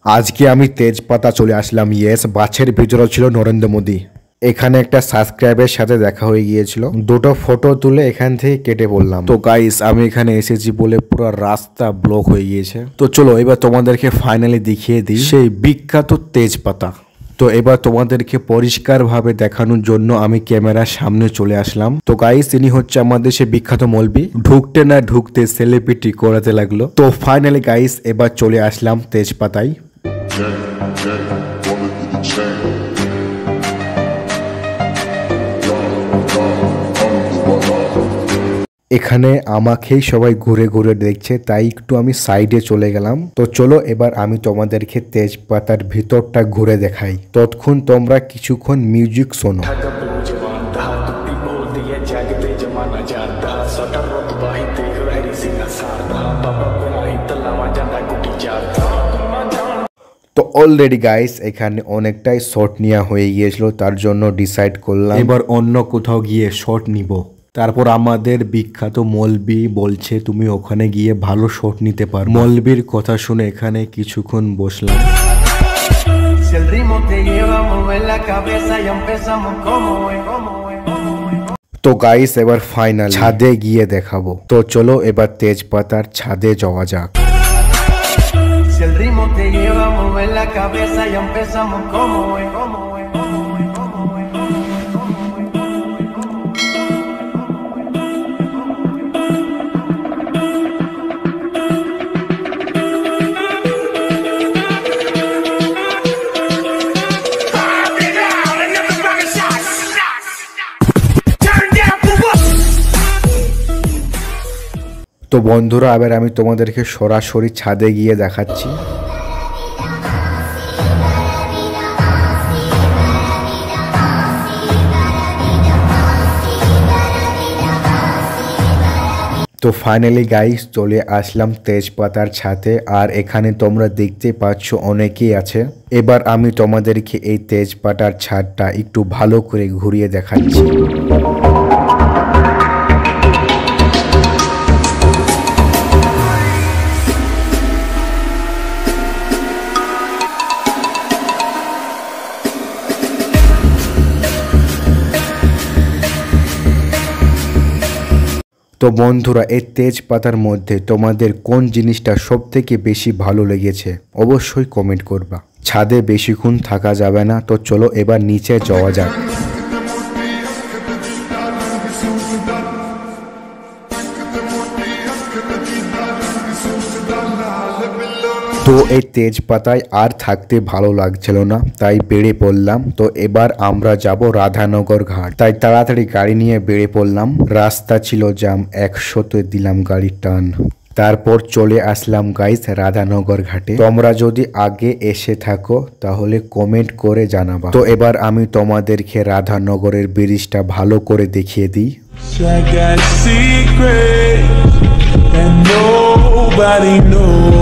আজকে আমি তেজপাতা চলে আসলাম। ইয়েস, বাছের ভিতরে ছিল নরেন্দ্র মোদী। এখানে একটা সাবস্ক্রাইবের সাথে দেখা হয়ে গিয়েছিল, দুটো ফটো তুলে এখান থেকে কেটে পড়লাম। তো গাইস, আমি এখানে এসেছি বলে পুরো রাস্তা ব্লক হয়ে গিয়েছে। তো চলো এবার তোমাদেরকে ফাইনালি দেখিয়ে দিই সেই বিখ্যাত তেজপাতা। তো এবার তোমাদেরকে পরিষ্কারভাবে দেখানোর জন্য আমি ক্যামেরার সামনে চলে আসলাম। তো গাইস, ইনি হচ্ছে আমাদের সে বিখ্যাত মৌলবি। ঢুকতে না ঢুকতে সেলিব্রিটি করাতে লাগলো। তো ফাইনালি গাইস, এবার চলে আসলাম তেজপাতায়। এখানে আমাকেই সবাই ঘুরে ঘুরে দেখছে, তাই একটু আমি সাইডে চলে গেলাম। তো চলো এবার আমি তোমাদেরকে তেজপাতার ভিতরটা ঘুরে দেখাই। ততক্ষণ তোমরা কিছুক্ষণ মিউজিক শোনো। তো অলরেডি গাইস, এখানে অনেকটাই শট নেওয়া হয়ে গিয়েছিল, তার জন্য ডিসাইড করলাম এবার অন্য কোথাও গিয়ে শট নিব। তারপর আমাদের বিখ্যাত মৌলবি বলছে তুমি ওখানে গিয়ে ভালো শট নিতে পারো। মৌলবির কথা শুনে এখানে কিছুক্ষণ বসলাম। তো গাইস, এবার ফাইনাল ছাদে গিয়ে দেখাবো। তো চলো এবার তেজপাতার ছাদে যাওয়া যাক। তো বন্ধুরা, এবার আমি তোমাদেরকে সরাসরি ছাদে গিয়ে দেখাচ্ছি। তো ফাইনালি গাইস, চলে আসলাম তেজপাতার ছাদে। আর এখানে তোমরা দেখতে পাচ্ছ অনেকেই আছে। এবার আমি তোমাদেরকে এই তেজপাতার ছাদটা একটু ভালো করে ঘুরিয়ে দেখাচ্ছি। তো বন্ধুরা, এই তেজপাতার মধ্যে তোমাদের কোন জিনিসটা সব থেকে বেশি ভালো লেগেছে অবশ্যই কমেন্ট করবা। ছাদে বেশিক্ষণ থাকা যাবে না, তো চলো এবার নিচে যাওয়া যাক। তো এই তেজপাতায় আর থাকতে ভালো লাগছিল না, তাই বেরিয়ে পড়লাম। তো এবার আমরা যাব রাধানগর ঘাট, তাই তাড়াতাড়ি গাড়ি নিয়ে বেরিয়ে পড়লাম। রাস্তা ছিল জ্যাম, 100তে দিলাম গাড়ির টান। তারপর চলে আসলাম গাইস রাধানগর ঘাটে। তোমরা যদি আগে এসে থাকো তাহলে কমেন্ট করে জানাবা। তো এবার আমি তোমাদেরকে রাধানগরের ব্রিজটা ভালো করে দেখিয়ে দিই। And nobody knows.